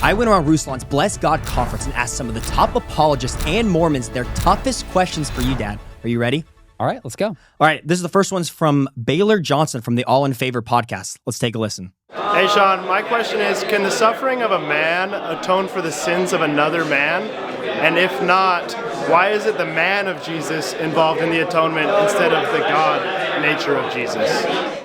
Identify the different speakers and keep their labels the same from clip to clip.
Speaker 1: I went around Ruslan's Bless God conference and asked some of the top apologists and Mormons their toughest questions for you, Dad. Are you ready?
Speaker 2: All right, let's go.
Speaker 1: All right, this is the first one's from Baylor Johnson from the All in Favor podcast. Let's take a listen.
Speaker 3: Hey, Sean, my question is, can the suffering of a man atone for the sins of another man? And if not, why is it the man of Jesus involved in the atonement instead of the God nature of Jesus?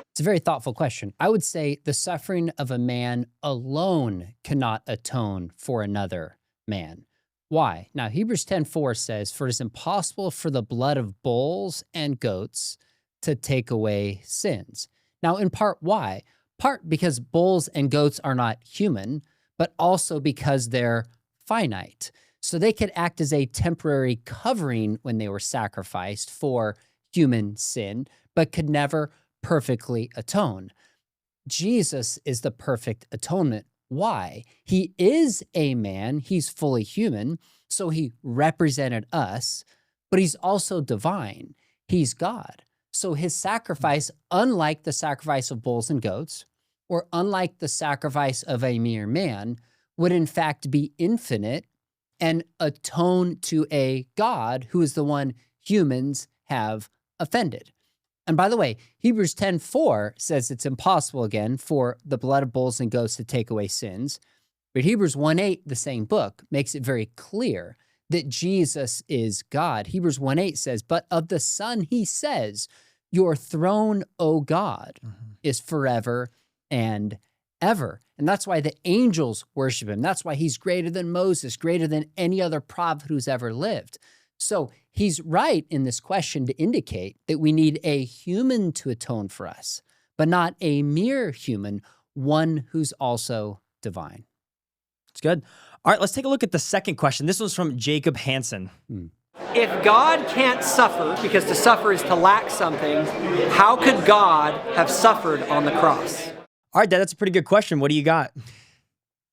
Speaker 2: It's a very thoughtful question. I would say the suffering of a man alone cannot atone for another man. Why? Now, Hebrews 10:4 says, "For it is impossible for the blood of bulls and goats to take away sins." Now, in part, why? Part because bulls and goats are not human, but also because they're finite. So they could act as a temporary covering when they were sacrificed for human sin, but could never perfectly atone. Jesus is the perfect atonement. Why? He is a man, he's fully human, so he represented us, but he's also divine. He's God. So his sacrifice, unlike the sacrifice of bulls and goats, or unlike the sacrifice of a mere man, would in fact be infinite and atone to a God who is the one humans have offended. And by the way, Hebrews 10:4 says it's impossible, again, for the blood of bulls and goats to take away sins. But Hebrews 1:8, the same book, makes it very clear that Jesus is God. Hebrews 1:8 says, "But of the Son he says, 'Your throne, O God, is forever and ever.'" And that's why the angels worship him. That's why he's greater than Moses, greater than any other prophet who's ever lived. So he's right in this question to indicate that we need a human to atone for us, but not a mere human, one who's also divine.
Speaker 1: It's good. All right, let's take a look at the second question. This one's from Jacob Hansen.
Speaker 4: If God can't suffer, because to suffer is to lack something, how could God have suffered on the cross?
Speaker 1: All right, Dad, that's a pretty good question. What do you got?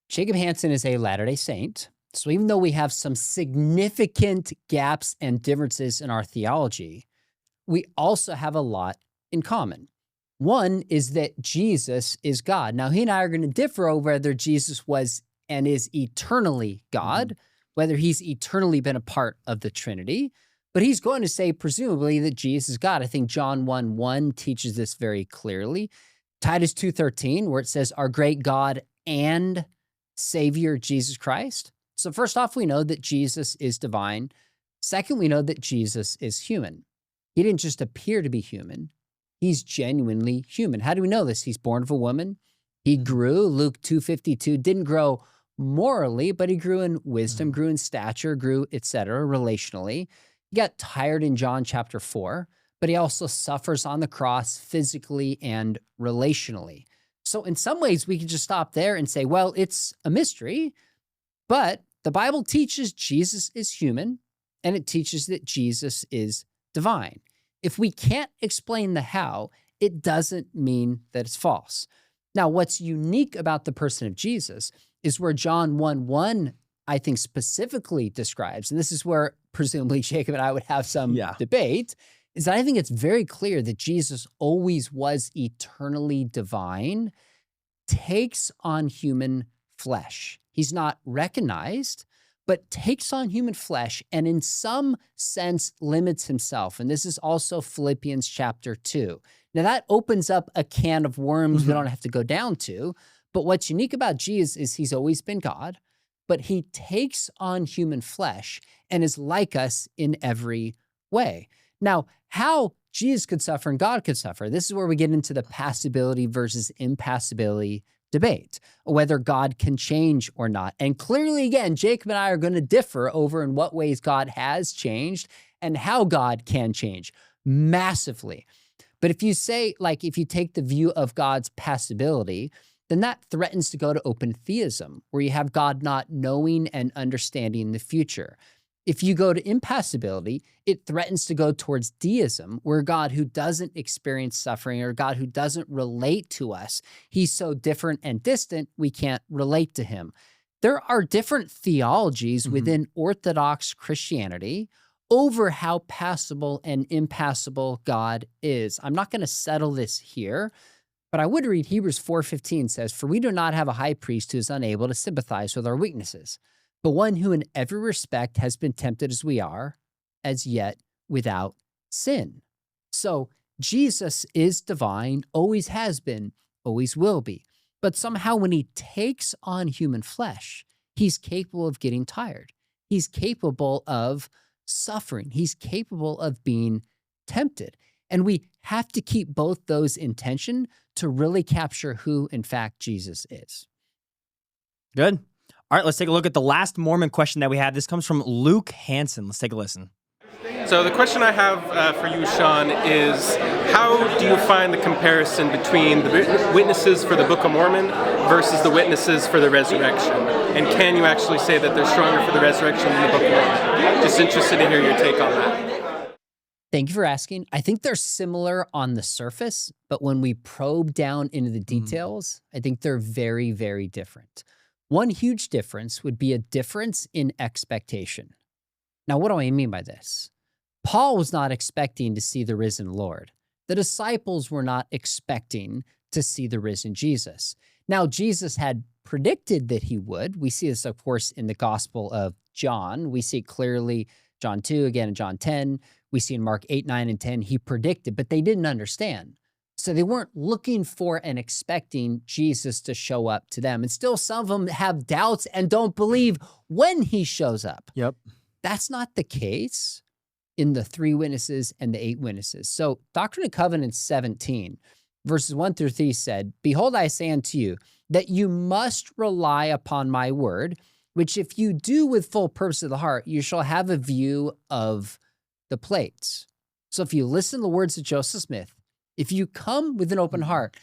Speaker 2: Jacob Hansen is a Latter-day Saint. So even though we have some significant gaps and differences in our theology, we also have a lot in common. One is that Jesus is God. Now, he and I are going to differ over whether Jesus was and is eternally God, whether he's eternally been a part of the Trinity, but he's going to say, presumably, that Jesus is God. I think John 1:1 teaches this very clearly. Titus 2:13, where it says, "Our great God and Savior, Jesus Christ." So first off, we know that Jesus is divine. Second, we know that Jesus is human. He didn't just appear to be human. He's genuinely human. How do we know this? He's born of a woman. He grew. Luke 2:52 didn't grow morally, but he grew in wisdom, grew in stature, grew, etc., relationally. He got tired in John chapter 4, but he also suffers on the cross physically and relationally. So in some ways, we could just stop there and say, well, it's a mystery, but the Bible teaches Jesus is human, and it teaches that Jesus is divine. If we can't explain the how, it doesn't mean that it's false. Now, what's unique about the person of Jesus is where John 1:1, I think, specifically describes, and this is where presumably Jacob and I would have some debate, is that I think it's very clear that Jesus always was eternally divine, takes on human flesh. He's not recognized, but takes on human flesh and in some sense limits himself. And this is also Philippians chapter 2. Now that opens up a can of worms we don't have to go down to. But what's unique about Jesus is he's always been God, but he takes on human flesh and is like us in every way. Now, how Jesus could suffer and God could suffer, this is where we get into the passibility versus impassibility debate, whether God can change or not. And clearly, again, Jacob and I are going to differ over in what ways God has changed and how God can change massively. But if you say, like, if you take the view of God's passibility, then that threatens to go to open theism, where you have God not knowing and understanding the future. If you go to impassibility, it threatens to go towards deism, where God who doesn't experience suffering or God who doesn't relate to us, he's so different and distant, we can't relate to him. There are different theologies within Orthodox Christianity over how passible and impassible God is. I'm not going to settle this here, But I would read Hebrews 4:15 says, "For we do not have a high priest who is unable to sympathize with our weaknesses, but one who in every respect has been tempted as we are, as yet without sin." So Jesus is divine, always has been, always will be. But somehow when he takes on human flesh, he's capable of getting tired. He's capable of suffering. He's capable of being tempted. And we have to keep both those in tension to really capture who, in fact, Jesus is.
Speaker 1: Good. All right, let's take a look at the last Mormon question that we have. This comes from Luke Hansen. Let's take a listen.
Speaker 5: So the question I have for you, Sean, is how do you find the comparison between the witnesses for the Book of Mormon versus the witnesses for the resurrection? And can you actually say that they're stronger for the resurrection than the Book of Mormon? Just interested to hear your take on that.
Speaker 2: Thank you for asking. I think they're similar on the surface, but when we probe down into the details, I think they're very, very different. One huge difference would be a difference in expectation. Now, what do I mean by this? Paul was not expecting to see the risen Lord. The disciples were not expecting to see the risen Jesus. Now, Jesus had predicted that he would. We see this, of course, in the Gospel of John. We see it clearly, John 2, again in John 10. We see in Mark 8, 9, and 10, he predicted, but they didn't understand. So they weren't looking for and expecting Jesus to show up to them. And still some of them have doubts and don't believe when he shows up.
Speaker 1: Yep.
Speaker 2: That's not the case in the 3 witnesses and the 8 witnesses. So Doctrine and Covenants 17, verses 1 through 3 said, "Behold, I say unto you, that you must rely upon my word, which if you do with full purpose of the heart, you shall have a view of the plates." So if you listen to the words of Joseph Smith, if you come with an open heart,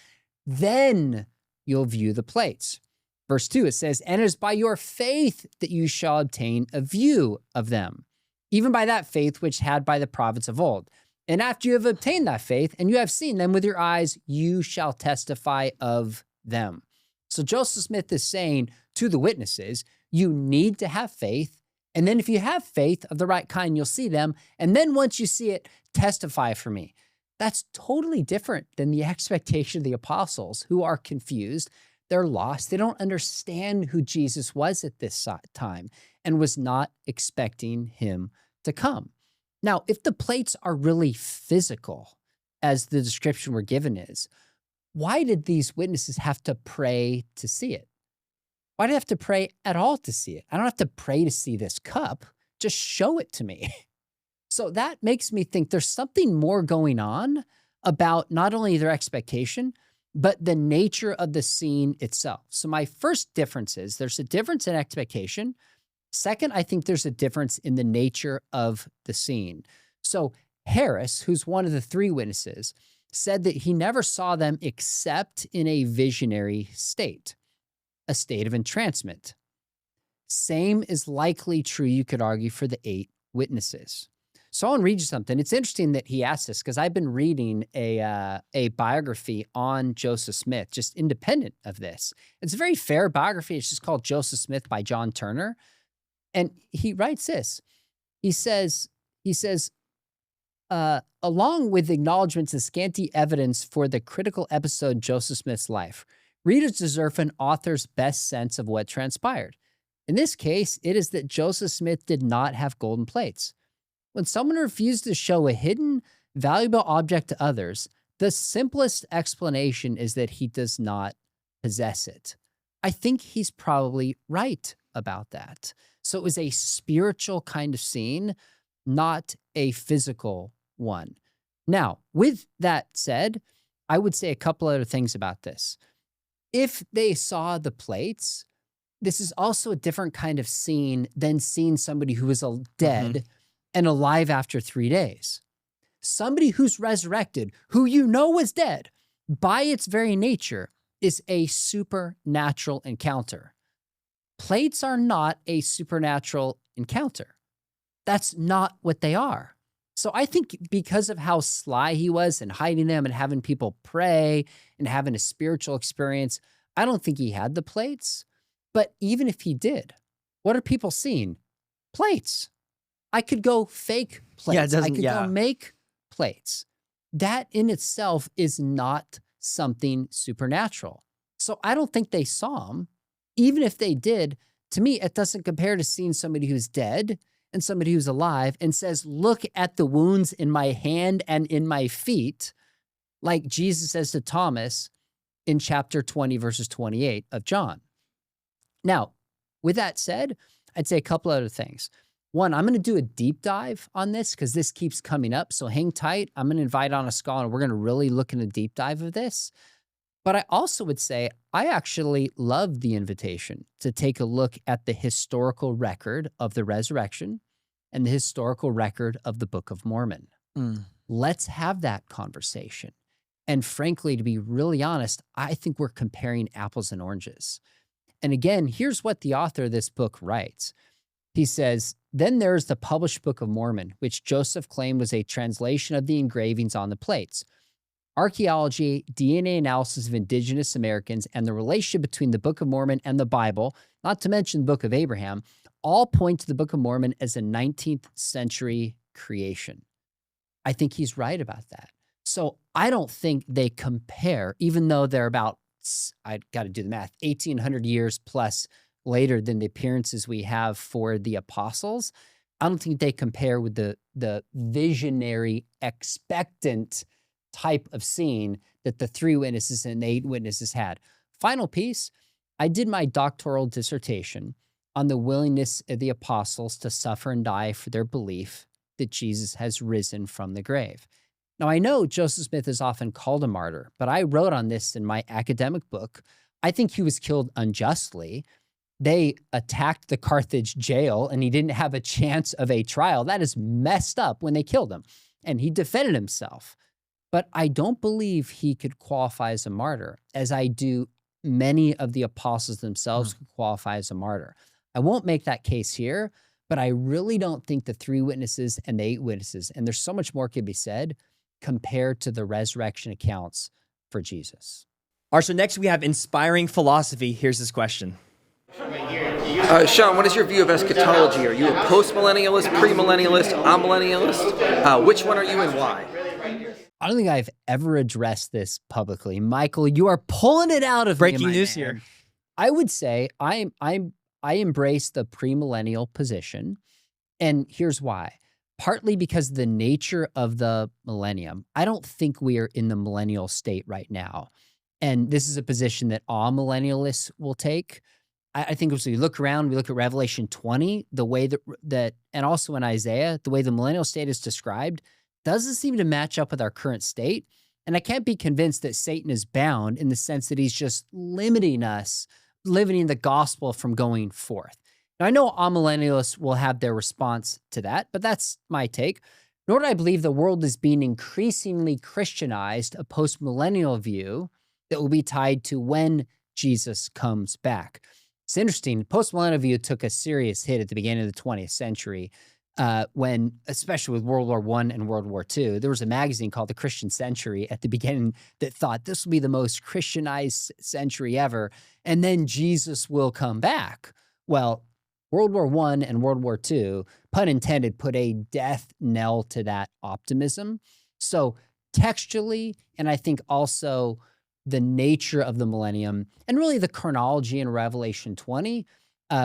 Speaker 2: then you'll view the plates. Verse 2, it says, "And it is by your faith that you shall obtain a view of them, even by that faith which had by the prophets of old. And after you have obtained that faith, and you have seen them with your eyes, you shall testify of them." So Joseph Smith is saying to the witnesses, you need to have faith. And then if you have faith of the right kind, you'll see them. And then once you see it, testify for me. That's totally different than the expectation of the apostles, who are confused. They're lost. They don't understand who Jesus was at this time and was not expecting him to come. Now, if the plates are really physical, as the description we're given is, why did these witnesses have to pray to see it? Why do they have to pray at all to see it? I don't have to pray to see this cup. Just show it to me. So that makes me think there's something more going on about not only their expectation, but the nature of the scene itself. So my first difference is there's a difference in expectation. Second, I think there's a difference in the nature of the scene. So Harris, who's one of the 3 witnesses, said that he never saw them except in a visionary state, a state of entrancement. Same is likely true, you could argue, for the 8 witnesses. So I want to read you something. It's interesting that he asked this because I've been reading a biography on Joseph Smith, just independent of this. It's a very fair biography. It's just called Joseph Smith by John Turner. And he writes this. He says, along with acknowledgments and scanty evidence for the critical episode in Joseph Smith's life, readers deserve an author's best sense of what transpired. In this case, it is that Joseph Smith did not have golden plates. When someone refused to show a hidden, valuable object to others, the simplest explanation is that he does not possess it. I think he's probably right about that. So it was a spiritual kind of scene, not a physical one. Now, with that said, I would say a couple other things about this. If they saw the plates, this is also a different kind of scene than seeing somebody who was dead and alive after 3 days. Somebody who's resurrected, who you know was dead, by its very nature, is a supernatural encounter. Plates are not a supernatural encounter. That's not what they are. So I think because of how sly he was in hiding them and having people pray and having a spiritual experience, I don't think he had the plates. But even if he did, what are people seeing? Plates. I could go fake plates. I could go make plates. That in itself is not something supernatural. So I don't think they saw him. Even if they did, to me, it doesn't compare to seeing somebody who's dead and somebody who's alive and says, look at the wounds in my hand and in my feet, like Jesus says to Thomas in chapter 20, verses 28 of John. Now, with that said, I'd say a couple other things. One, I'm going to do a deep dive on this because this keeps coming up. So hang tight. I'm going to invite on a scholar and we're going to really look in a deep dive of this. But I also would say I actually love the invitation to take a look at the historical record of the resurrection and the historical record of the Book of Mormon. Let's have that conversation. And frankly, to be really honest, I think we're comparing apples and oranges. And again, here's what the author of this book writes. He says, then there's the published Book of Mormon, which Joseph claimed was a translation of the engravings on the plates. Archaeology, DNA analysis of indigenous Americans, and the relationship between the Book of Mormon and the Bible, not to mention the Book of Abraham, all point to the Book of Mormon as a 19th century creation. I think he's right about that. So I don't think they compare, even though they're about, I got to do the math, 1,800 years plus later than the appearances we have for the apostles. I don't think they compare with the visionary, expectant type of scene that the 3 witnesses and 8 witnesses had. Final piece, I did my doctoral dissertation on the willingness of the apostles to suffer and die for their belief that Jesus has risen from the grave. Now, I know Joseph Smith is often called a martyr, but I wrote on this in my academic book. I think he was killed unjustly. They attacked the Carthage jail and he didn't have a chance of a trial. That is messed up when they killed him. And he defended himself. But I don't believe he could qualify as a martyr, as I do many of the apostles themselves could qualify as a martyr. I won't make that case here, but I really don't think the 3 witnesses and the 8 witnesses, and there's so much more could be said, compared to the resurrection accounts for Jesus.
Speaker 1: All right, so next we have inspiring philosophy. Here's this question.
Speaker 6: Sean, what is your view of eschatology? Are you a postmillennialist, premillennialist, amillennialist? Which one are you and why?
Speaker 2: I don't think I've ever addressed this publicly. Michael, you are pulling it out of
Speaker 1: Breaking
Speaker 2: me,
Speaker 1: news
Speaker 2: man.
Speaker 1: here.
Speaker 2: I would say I embrace the premillennial position, and here's why. Partly because of the nature of the millennium. I don't think we are in the millennial state right now. And this is a position that all millennialists will take. I think as we look around, we look at Revelation 20, the way that and also in Isaiah, the way the millennial state is described doesn't seem to match up with our current state. And I can't be convinced that Satan is bound in the sense that he's just limiting us, limiting the gospel from going forth. Now, I know all millennialists will have their response to that, but that's my take. Nor do I believe the world is being increasingly Christianized, a postmillennial view that will be tied to when Jesus comes back. It's interesting. Postmillennial view took a serious hit at the beginning of the 20th century when, especially with World War I and World War II, there was a magazine called The Christian Century at the beginning that thought this will be the most Christianized century ever, and then Jesus will come back. Well, World War I and World War II, pun intended, put a death knell to that optimism. So textually, and I think also the nature of the millennium, and really the chronology in Revelation 20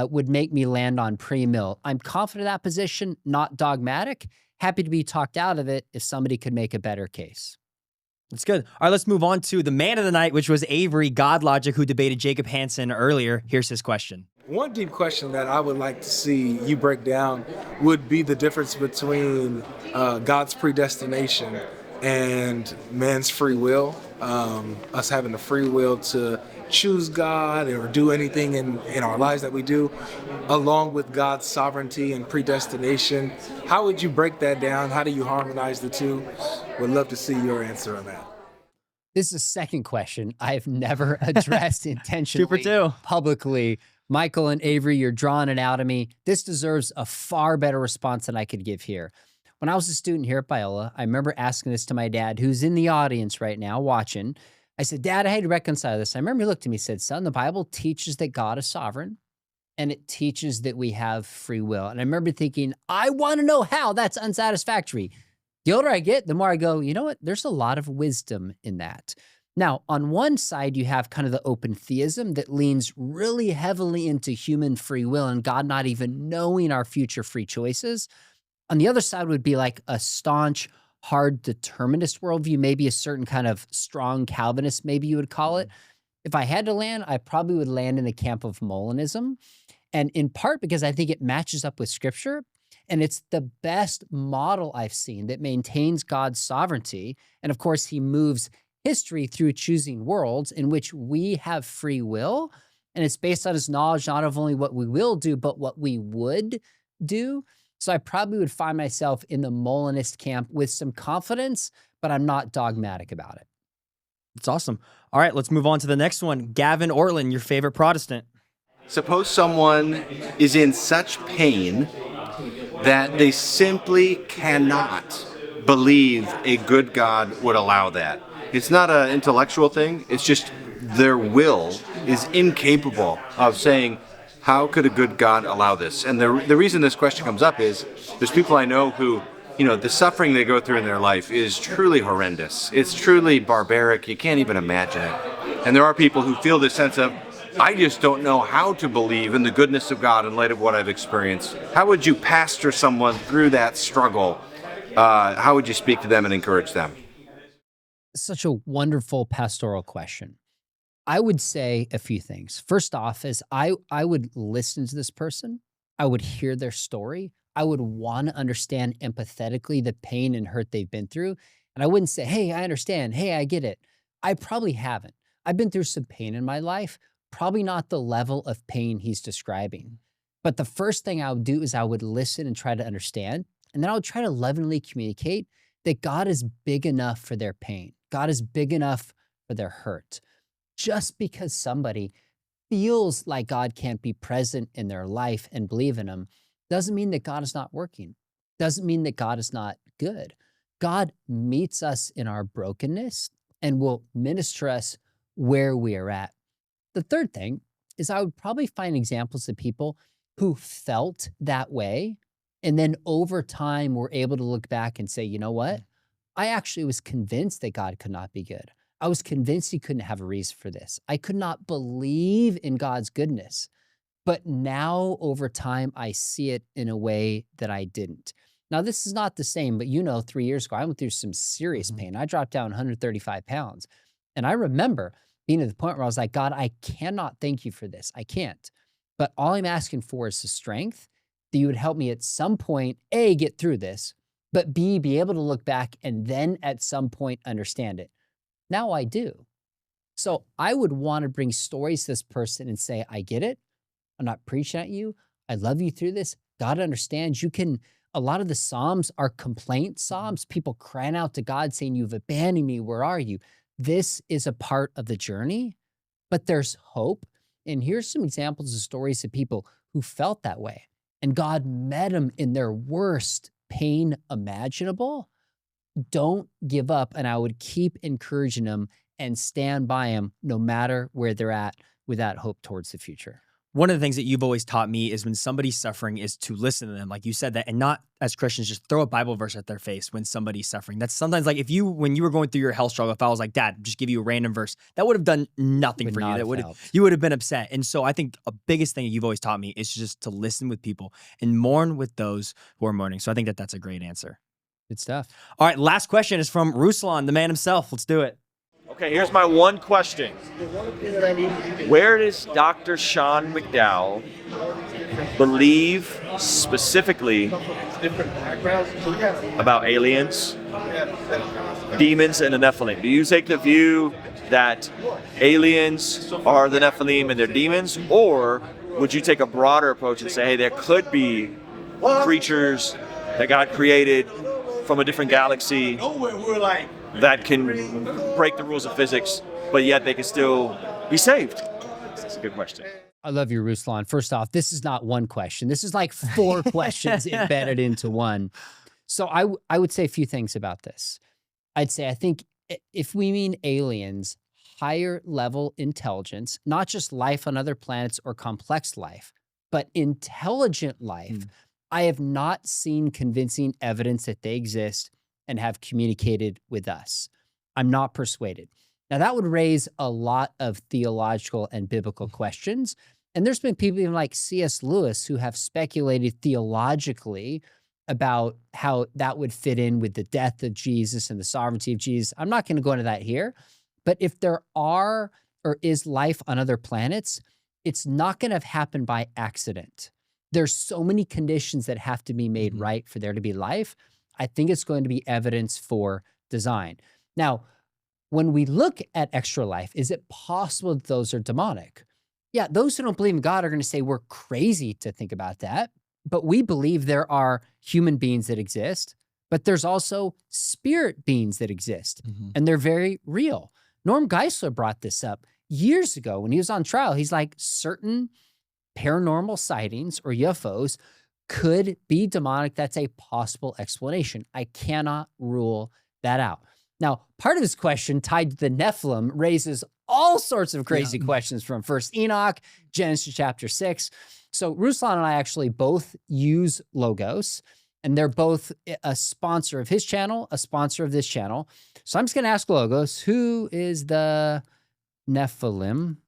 Speaker 2: would make me land on pre-mill. I'm confident of that position, not dogmatic. Happy to be talked out of it if somebody could make a better case.
Speaker 1: That's good. All right, let's move on to the man of the night, which was Avery Godlogic, who debated Jacob Hansen earlier. Here's his question.
Speaker 7: One deep question that I would like to see you break down would be the difference between God's predestination and man's free will, us having the free will to choose God or do anything in our lives that we do, along with God's sovereignty and predestination. How would you break that down? How do you harmonize the two? Would love to see your answer on that.
Speaker 2: This is a second question I've never addressed intentionally publicly. Michael and Avery, you're drawing it out of me. This deserves a far better response than I could give here. When I was a student here at Biola, I remember asking this to my dad, who's in the audience right now watching. I said, Dad, I had to reconcile this. I remember he looked at me and said, son, the Bible teaches that God is sovereign, and it teaches that we have free will. And I remember thinking, I want to know how that's unsatisfactory. The older I get, the more I go, you know what? There's a lot of wisdom in that. Now, on one side, you have kind of the open theism that leans really heavily into human free will and God not even knowing our future free choices. On the other side would be like a staunch, hard determinist worldview, maybe a certain kind of strong Calvinist, maybe you would call it. If I had to land, I probably would land in the camp of Molinism. And in part because I think it matches up with Scripture. And it's the best model I've seen that maintains God's sovereignty. And of course, he moves history through choosing worlds in which we have free will. And it's based on his knowledge, not of only what we will do, but what we would do. So I probably would find myself in the Molinist camp with some confidence, but I'm not dogmatic about it.
Speaker 1: It's awesome. All right, let's move on to the next one. Gavin Ortlund, your favorite Protestant.
Speaker 8: Suppose someone is in such pain that they simply cannot believe a good God would allow that. It's not an intellectual thing. It's just their will is incapable of saying, how could a good God allow this? And the reason this question comes up is there's people I know who, the suffering they go through in their life is truly horrendous. It's truly barbaric. You can't even imagine it. And there are people who feel this sense of, I just don't know how to believe in the goodness of God in light of what I've experienced. How would you pastor someone through that struggle? How would you speak to them and encourage them?
Speaker 2: Such a wonderful pastoral question. I would say a few things. First off, is I would listen to this person. I would hear their story. I would want to understand empathetically the pain and hurt they've been through. And I wouldn't say, hey, I understand. Hey, I get it. I probably haven't. I've been through some pain in my life, probably not the level of pain he's describing. But the first thing I would do is I would listen and try to understand. And then I would try to lovingly communicate that God is big enough for their pain. God is big enough for their hurt. Just because somebody feels like God can't be present in their life and believe in him doesn't mean that God is not working. Doesn't mean that God is not good. God meets us in our brokenness and will minister us where we are at. The third thing is I would probably find examples of people who felt that way and then over time were able to look back and say, you know what? I actually was convinced that God could not be good. I was convinced he couldn't have a reason for this. I could not believe in God's goodness. But now over time, I see it in a way that I didn't. Now, this is not the same, but 3 years ago, I went through some serious pain. I dropped down 135 pounds. And I remember being at the point where I was like, God, I cannot thank you for this. I can't. But all I'm asking for is the strength that you would help me at some point, A, get through this, but B, be able to look back and then at some point understand it. Now I do. So I would want to bring stories to this person and say, I get it. I'm not preaching at you. I love you through this. God understands. A lot of the Psalms are complaint Psalms, people crying out to God saying, you've abandoned me. Where are you? This is a part of the journey, but there's hope. And here's some examples of stories of people who felt that way. And God met them in their worst pain imaginable. Don't give up. And I would keep encouraging them and stand by them no matter where they're at with that hope towards the future.
Speaker 1: One of the things that you've always taught me is when somebody's suffering is to listen to them, like you said that, and not as Christians just throw a Bible verse at their face when somebody's suffering. That's sometimes like when you were going through your health struggle, if I was like, Dad, just give you a random verse, that would have done nothing for you. You would have been upset. And so I think a biggest thing that you've always taught me is just to listen with people and mourn with those who are mourning. So I think that that's a great answer.
Speaker 2: Good stuff.
Speaker 1: All right, last question is from Ruslan, the man himself. Let's do it.
Speaker 9: Okay, here's my one question. Where does Dr. Sean McDowell believe specifically about aliens, demons, and the Nephilim? Do you take the view that aliens are the Nephilim and they're demons, or would you take a broader approach and say, hey, there could be creatures that God created from a different galaxy that can break the rules of physics, but yet they can still be saved? That's a good question.
Speaker 2: I love you, Ruslan. First off, this is not one question. This is like 4 questions embedded into one. So I would say a few things about this. I'd say I think if we mean aliens, higher level intelligence, not just life on other planets or complex life, but intelligent life, I have not seen convincing evidence that they exist and have communicated with us. I'm not persuaded. Now, that would raise a lot of theological and biblical questions. And there's been people even like C.S. Lewis who have speculated theologically about how that would fit in with the death of Jesus and the sovereignty of Jesus. I'm not going to go into that here. But if there are or is life on other planets, it's not going to have happened by accident. There's so many conditions that have to be made right for there to be life. I think it's going to be evidence for design. Now, when we look at extra life, is it possible that those are demonic? Yeah, those who don't believe in God are going to say we're crazy to think about that. But we believe there are human beings that exist, but there's also spirit beings that exist, and they're very real. Norm Geisler brought this up years ago when he was on trial. He's like, certain paranormal sightings or UFOs could be demonic. That's a possible explanation. I cannot rule that out. Now, part of this question tied to the Nephilim raises all sorts of crazy questions from First Enoch, Genesis chapter 6. So Ruslan and I actually both use Logos, and they're both a sponsor of his channel, a sponsor of this channel. So I'm just going to ask Logos, who is the Nephilim?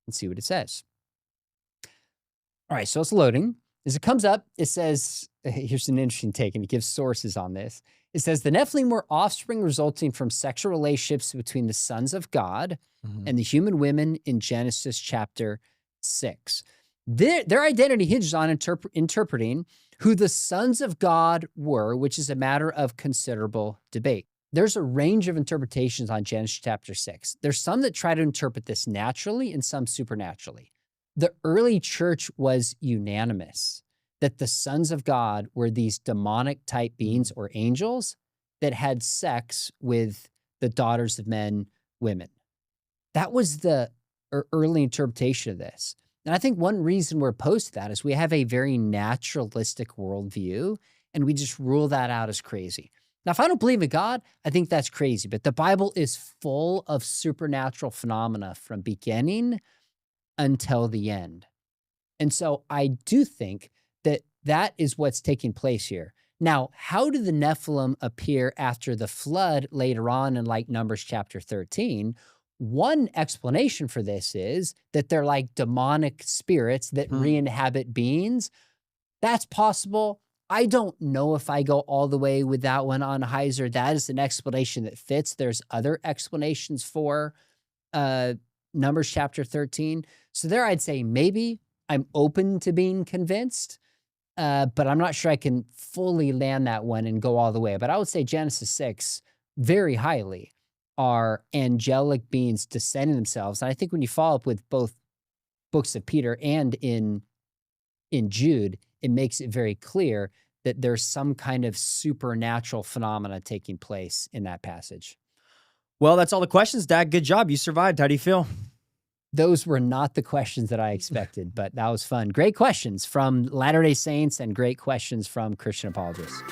Speaker 2: Let's see what it says. All right, so it's loading. As it comes up, it says, here's an interesting take, and it gives sources on this. It says, the Nephilim were offspring resulting from sexual relationships between the sons of God and the human women in Genesis chapter 6. Their identity hinges on interpreting who the sons of God were, which is a matter of considerable debate. There's a range of interpretations on Genesis chapter 6. There's some that try to interpret this naturally and some supernaturally. The early church was unanimous that the sons of God were these demonic type beings or angels that had sex with the daughters of men, women. That was the early interpretation of this. And I think one reason we're opposed to that is we have a very naturalistic worldview, and we just rule that out as crazy. Now, if I don't believe in God, I think that's crazy, but the Bible is full of supernatural phenomena from beginning until the end. And so I do think that that is what's taking place here. Now, how do the Nephilim appear after the flood later on in like Numbers chapter 13? One explanation for this is that they're like demonic spirits that re-inhabit beings. That's possible. I don't know if I go all the way with that one on Heiser. That is an explanation that fits. There's other explanations for Numbers chapter 13. So there I'd say maybe I'm open to being convinced, but I'm not sure I can fully land that one and go all the way. But I would say Genesis 6 very highly are angelic beings descending themselves. And I think when you follow up with both books of Peter and in Jude, it makes it very clear that there's some kind of supernatural phenomena taking place in that passage.
Speaker 1: Well, that's all the questions, Dad. Good job. You survived. How do you feel?
Speaker 2: Those were not the questions that I expected, but that was fun. Great questions from Latter-day Saints and great questions from Christian apologists.